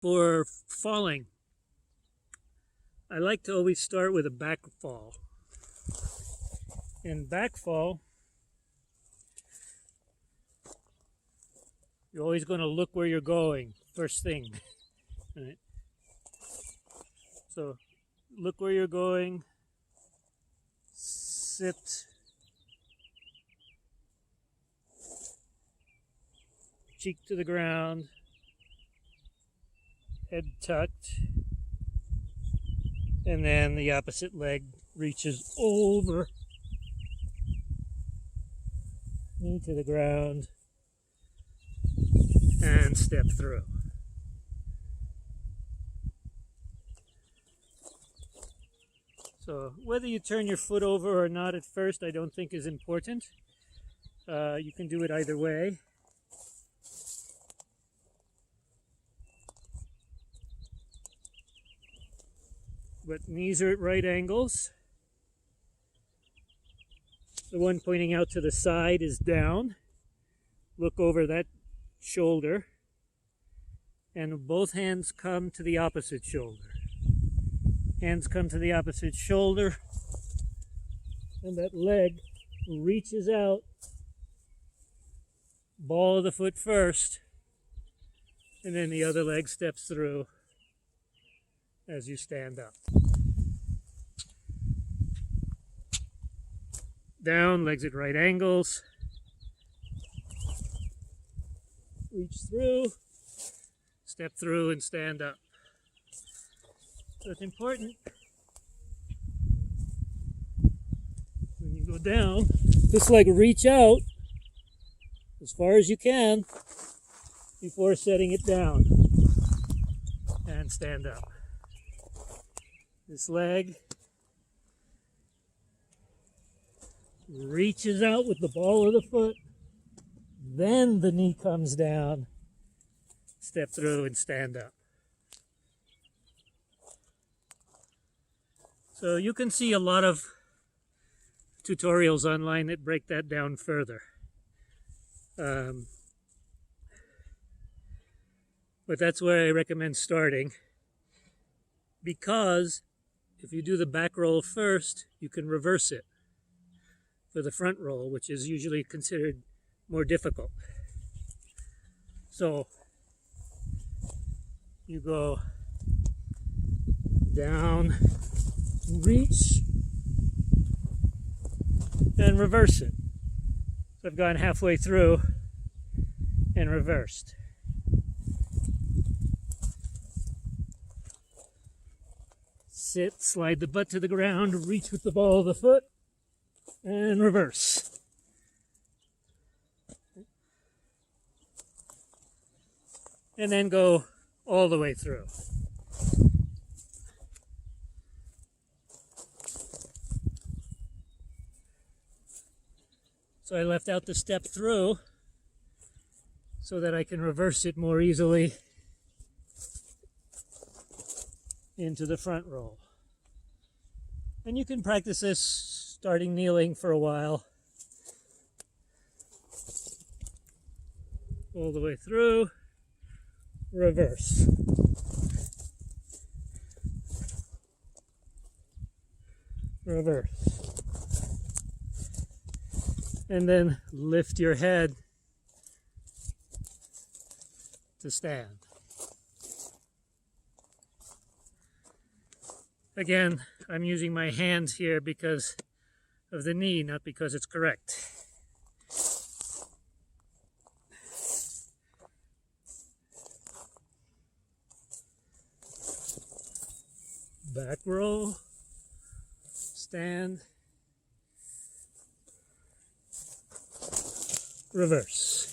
For falling, I like to always start with a back fall. In back fall, you're always going to look where you're going first thing. Right? So look where you're going, sit, cheek to the ground, head tucked, and then the opposite leg reaches over, knee to the ground, and step through. So whether you turn your foot over or not at first, I don't think is important. You can do it either way. But knees are at right angles. The one pointing out to the side is down. Look over that shoulder. And both hands come to the opposite shoulder. Hands come to the opposite shoulder. And that leg reaches out. Ball of the foot first. And then the other leg steps through as you stand up. Down, legs at right angles. Reach through, step through, and stand up. So it's important when you go down, this leg reach out as far as you can before setting it down and stand up. This leg reaches out with the ball of the foot, then the knee comes down, step through and stand up. So you can see a lot of tutorials online that break that down further. But that's where I recommend starting, because if you do the back roll first, you can reverse it for the front roll, which is usually considered more difficult. So you go down, reach, and reverse it. So I've gone halfway through and reversed. Sit, slide the butt to the ground, reach with the ball of the foot, and reverse. And then go all the way through. So I left out the step through so that I can reverse it more easily into the front roll. And you can practice this starting kneeling for a while. All the way through, reverse. Reverse. And then lift your head to stand. Again, I'm using my hands here because of the knee, not because it's correct. Back roll, stand, reverse.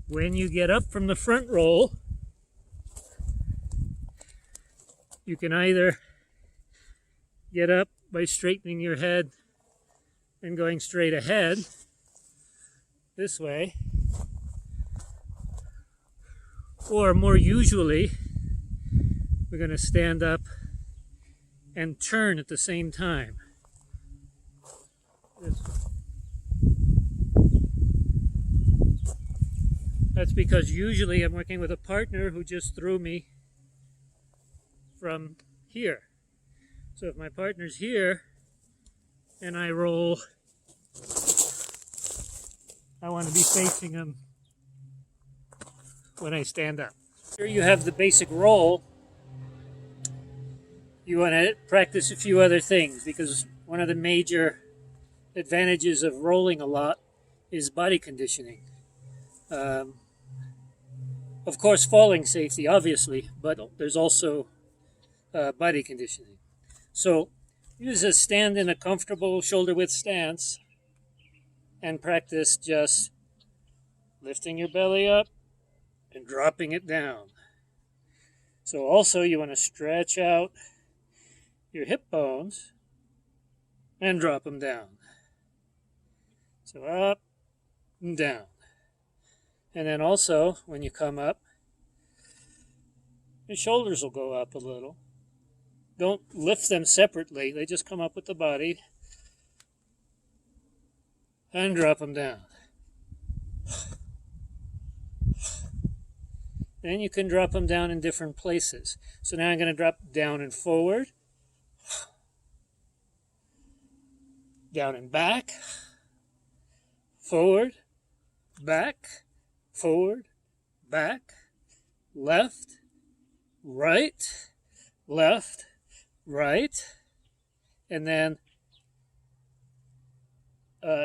When you get up from the front roll, you can either get up by straightening your head and going straight ahead this way, or more usually, we're going to stand up and turn at the same time. That's because usually I'm working with a partner who just threw me from here. So if my partner's here and I roll, I want to be facing him when I stand up. Here you have the basic roll. You want to practice a few other things, because one of the major advantages of rolling a lot is body conditioning. Of course, falling safety, obviously, but there's also body conditioning. So use a stand in a comfortable shoulder width stance and practice just lifting your belly up and dropping it down. So also you want to stretch out your hip bones and drop them down. So up and down. And then also, when you come up, your shoulders will go up a little. Don't lift them separately. They just come up with the body. And drop them down. Then you can drop them down in different places. So now I'm going to drop down and forward. Down and back. Forward. Back. Forward, back, left, right, left, right, and then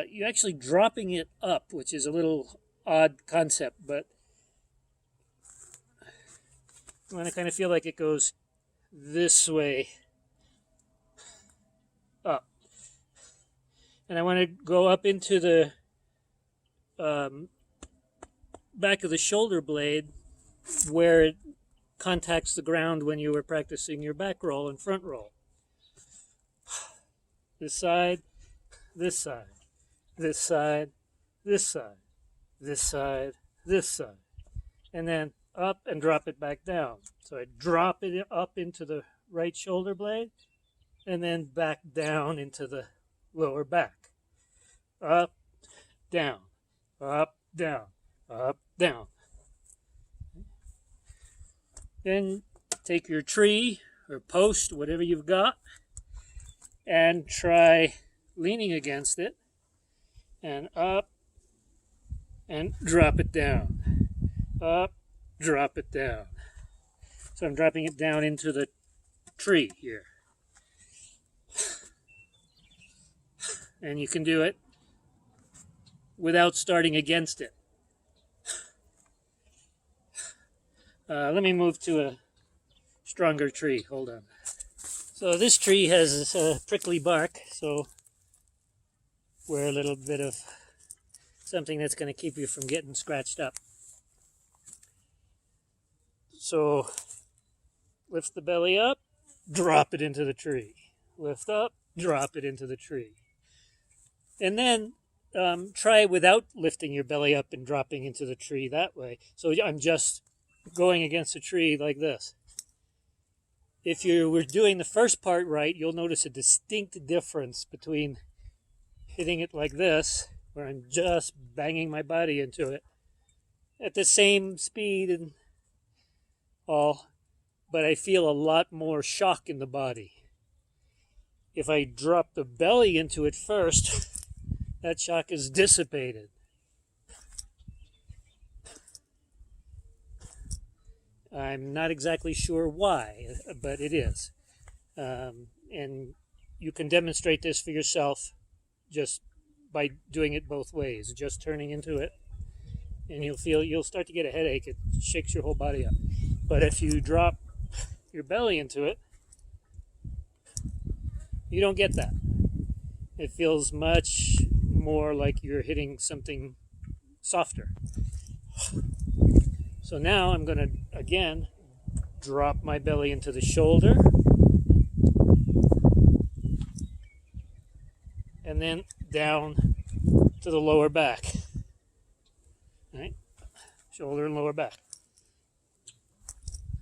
you're actually dropping it up, which is a little odd concept, but I want to kind of feel like it goes this way up. And I want to go up into the back of the shoulder blade where it contacts the ground when you were practicing your back roll and front roll. This side, this side, this side, this side, this side, this side. And then up and drop it back down. So I drop it up into the right shoulder blade and then back down into the lower back. Up, down, up, down. Up, down. Then take your tree or post, whatever you've got, and try leaning against it, and up, and drop it down. Up, drop it down. So I'm dropping it down into the tree here. And you can do it without starting against it. Let me move to a stronger tree. Hold on. So this tree has prickly bark, so wear a little bit of something that's going to keep you from getting scratched up. So lift the belly up, drop it into the tree. Lift up, drop it into the tree. And then try without lifting your belly up and dropping into the tree that way. So I'm just going against a tree like this. If you were doing the first part right, you'll notice a distinct difference between hitting it like this, where I'm just banging my body into it at the same speed and all, but I feel a lot more shock in the body. If I drop the belly into it first, that shock is dissipated. I'm not exactly sure why, but it is. And you can demonstrate this for yourself just by doing it both ways, just turning into it, and you'll start to get a headache. It shakes your whole body up. But if you drop your belly into it, you don't get that. It feels much more like you're hitting something softer. So now I'm going to, again, drop my belly into the shoulder. And then down to the lower back. Right? Shoulder and lower back.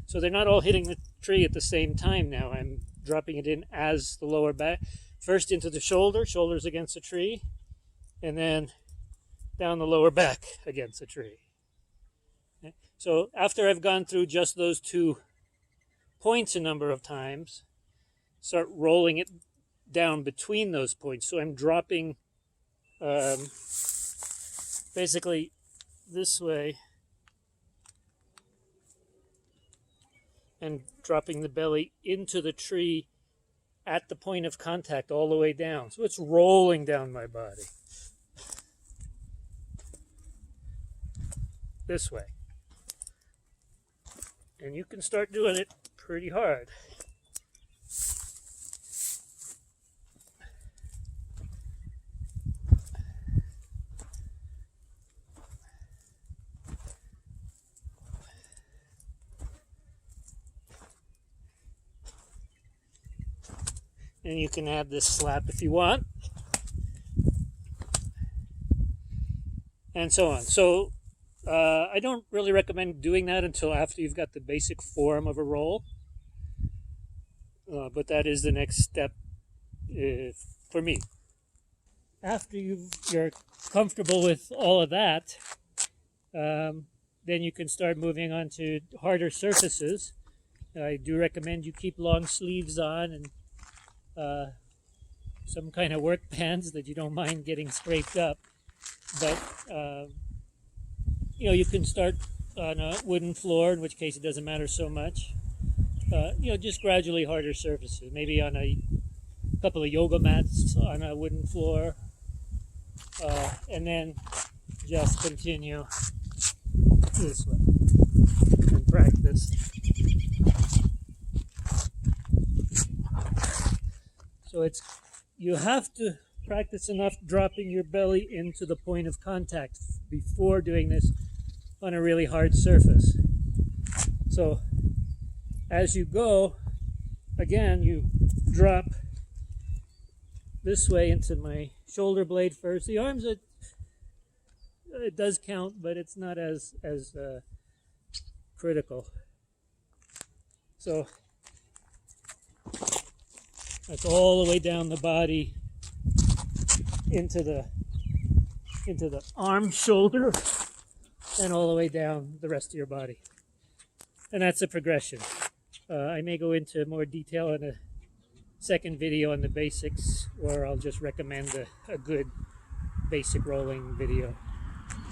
So they're not all hitting the tree at the same time now. I'm dropping it in as the lower back. First into the shoulder, shoulders against a tree, and then down the lower back against a tree. Okay. So after I've gone through just those 2 points a number of times, start rolling it down between those points. So I'm dropping basically this way and dropping the belly into the tree at the point of contact all the way down. So it's rolling down my body. This way. And you can start doing it pretty hard. And you can add this slap if you want. And so on. So I don't really recommend doing that until after you've got the basic form of a roll. But that is the next step for me. After you're comfortable with all of that, then you can start moving on to harder surfaces. I do recommend you keep long sleeves on and some kind of work pants that you don't mind getting scraped up. But you can start on a wooden floor, in which case it doesn't matter so much. Just gradually harder surfaces. Maybe on a couple of yoga mats on a wooden floor, and then just continue this way and practice. So you have to practice enough dropping your belly into the point of contact before doing this on a really hard surface. So as you go, again, you drop this way into my shoulder blade first. The arms, it does count, but it's not as critical. So that's all the way down the body into the arm, shoulder, and all the way down the rest of your body. And that's a progression. I may go into more detail in a second video on the basics, or I'll just recommend a good basic rolling video.